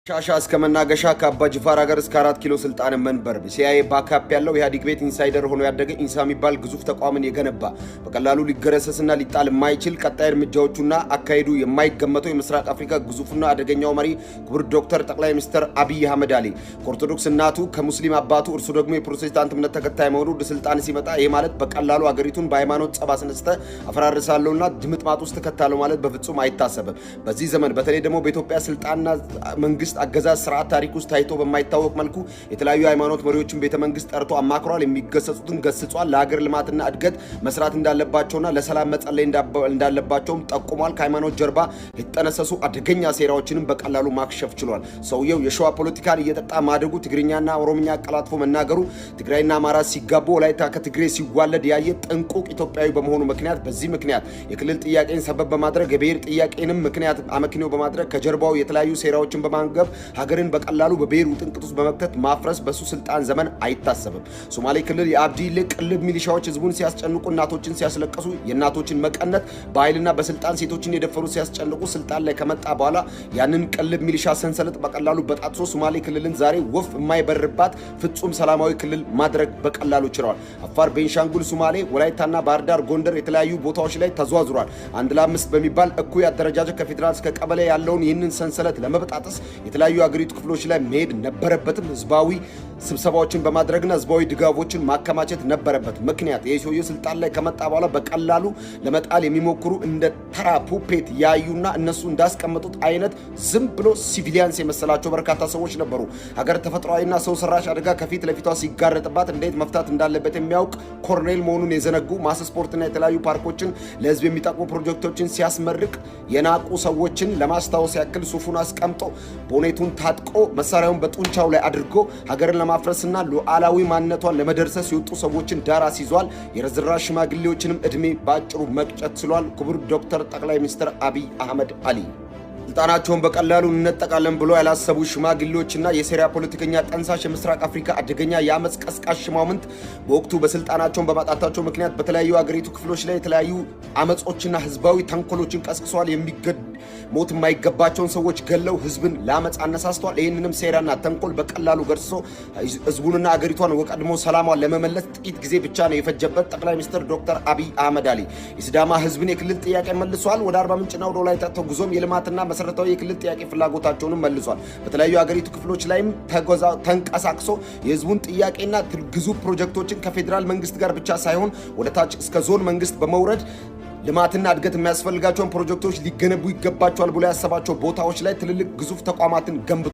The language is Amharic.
ሻሻ እስከ መናገሻ ከአባ ጅፋር ሀገር እስከ 4 ኪሎ ስልጣን መንበር ሲአይኤ ባካፕ ያለው ኢህአዴግ ቤት ኢንሳይደር ሆኖ ያደገ ኢንሳ የሚባል ግዙፍ ተቋምን የገነባ በቀላሉ ሊገረሰስና ሊጣል የማይችል ቀጣይ እርምጃዎቹና አካሄዱ የማይገመተው የምስራቅ አፍሪካ ግዙፍና አደገኛው መሪ ክቡር ዶክተር ጠቅላይ ሚኒስትር አብይ አህመድ አሊ ከኦርቶዶክስ እናቱ ከሙስሊም አባቱ እርሱ ደግሞ የፕሮቴስታንት እምነት ተከታይ መሆኑ ወደ ስልጣን ሲመጣ ይሄ ማለት በቀላሉ አገሪቱን በሃይማኖት ጸባ አስነስተ አፈራርሳለሁና ድምጥማጥ ውስጥ ከተካለው ማለት በፍጹም አይታሰብም። በዚህ ዘመን በተለይ ደግሞ በኢትዮጵያ ስልጣንና መንግስት አገዛዝ ስርዓት ታሪክ ውስጥ ታይቶ በማይታወቅ መልኩ የተለያዩ ሃይማኖት መሪዎችን ቤተ መንግስት ጠርቶ አማክሯል። የሚገሰጹትን ገስጿል። ለሀገር ልማትና እድገት መስራት እንዳለባቸውና ለሰላም መጸለይ እንዳለባቸውም ጠቁሟል። ከሃይማኖት ጀርባ የተጠነሰሱ አደገኛ ሴራዎችንም በቀላሉ ማክሸፍ ችሏል። ሰውየው የሸዋ ፖለቲካን እየጠጣ ማደጉ፣ ትግርኛና ኦሮምኛ አቀላጥፎ መናገሩ፣ ትግራይና አማራ ሲጋቡ ወላይታ ከትግሬ ሲዋለድ ያየ ጥንቁቅ ኢትዮጵያዊ በመሆኑ ምክንያት በዚህ ምክንያት የክልል ጥያቄን ሰበብ በማድረግ የብሔር ጥያቄንም ምክንያት አመክንዮ በማድረግ ከጀርባው የተለያዩ ሴራዎችን በማንገብ ሀገርን በቀላሉ በብሔሩ ጥንቅጥ ውስጥ በመክተት ማፍረስ በሱ ስልጣን ዘመን አይታሰብም። ሶማሌ ክልል የአብዲሌ ቅልብ ሚሊሻዎች ህዝቡን ሲያስጨንቁ፣ እናቶችን ሲያስለቅሱ፣ የእናቶችን መቀነት በኃይልና በስልጣን ሴቶችን የደፈሩ ሲያስጨንቁ ስልጣን ላይ ከመጣ በኋላ ያንን ቅልብ ሚሊሻ ሰንሰለት በቀላሉ በጣጥሶ ሶማሌ ክልልን ዛሬ ወፍ የማይበርባት ፍጹም ሰላማዊ ክልል ማድረግ በቀላሉ ችለዋል። አፋር፣ ቤንሻንጉል፣ ሶማሌ፣ ወላይታና ባህር ዳር፣ ጎንደር የተለያዩ ቦታዎች ላይ ተዟዙሯል። 1 ለ5 በሚባል እኩይ አደረጃጀት ከፌደራል እስከ ቀበሌ ያለውን ይህንን ሰንሰለት ለመበጣጠስ የተለያዩ አገሪቱ ክፍሎች ላይ መሄድ ነበረበትም። ህዝባዊ ስብሰባዎችን በማድረግና ህዝባዊ ድጋፎችን ማከማቸት ነበረበት። ምክንያት የሰውየው ስልጣን ላይ ከመጣ በኋላ በቀላሉ ለመጣል የሚሞክሩ እንደ ተራ ፑፔት ያዩና እነሱ እንዳስቀመጡት አይነት ዝም ብሎ ሲቪሊያንስ የመሰላቸው በርካታ ሰዎች ነበሩ። ሀገር ተፈጥሯዊና ሰው ሰራሽ አደጋ ከፊት ለፊቷ ሲጋረጥባት እንዴት መፍታት እንዳለበት የሚያውቅ ኮርኔል መሆኑን የዘነጉ ማስ ስፖርትና የተለያዩ ፓርኮችን ለህዝብ የሚጠቅሙ ፕሮጀክቶችን ሲያስመርቅ የናቁ ሰዎችን ለማስታወስ ያክል ሱፉን አስቀምጦ ቦኔቱን ታጥቆ መሳሪያውን በጡንቻው ላይ አድርጎ ሀገርን ለማፍረስና ሉዓላዊ ማንነቷን ለመደርሰስ የወጡ ሰዎችን ዳር አስይዟል። የርዝራዥ ሽማግሌዎችንም እድሜ በአጭሩ መቅጨት ችሏል። ክቡር ዶክተር ጠቅላይ ሚኒስትር አብይ አህመድ አሊ ስልጣናቸውን በቀላሉ እንነጠቃለን ብሎ ያላሰቡ ሽማግሌዎችና የሴሪያ ፖለቲከኛ ጠንሳሽ የምስራቅ አፍሪካ አደገኛ የአመፅ ቀስቃሽ ሽማምንት በወቅቱ በስልጣናቸውን በማጣታቸው ምክንያት በተለያዩ አገሪቱ ክፍሎች ላይ የተለያዩ አመጾችና ህዝባዊ ተንኮሎችን ቀስቅሷል። ሞት የማይገባቸውን ሰዎች ገለው ህዝብን ለአመፅ አነሳስተዋል። ይህንንም ሴራና ተንኮል በቀላሉ ገርሶ ህዝቡንና አገሪቷን ወቀድሞ ሰላሟን ለመመለስ ጥቂት ጊዜ ብቻ ነው የፈጀበት ጠቅላይ ሚኒስትር ዶክተር አብይ አህመድ አሊ የሲዳማ ህዝብን የክልል ጥያቄ መልሷል። ወደ አርባ ምንጭና ወደ ወላይታ ተጉዞም የልማትና መሰረታዊ የክልል ጥያቄ ፍላጎታቸውንም መልሷል። በተለያዩ አገሪቱ ክፍሎች ላይም ተንቀሳቅሶ የህዝቡን ጥያቄና ግዙፍ ፕሮጀክቶችን ከፌደራል መንግስት ጋር ብቻ ሳይሆን ወደ ታች እስከ ዞን መንግስት በመውረድ ልማትና እድገት የሚያስፈልጋቸውን ፕሮጀክቶች ሊገነቡ ይገባቸዋል ብሎ ያሰባቸው ቦታዎች ላይ ትልልቅ ግዙፍ ተቋማትን ገንብቷል።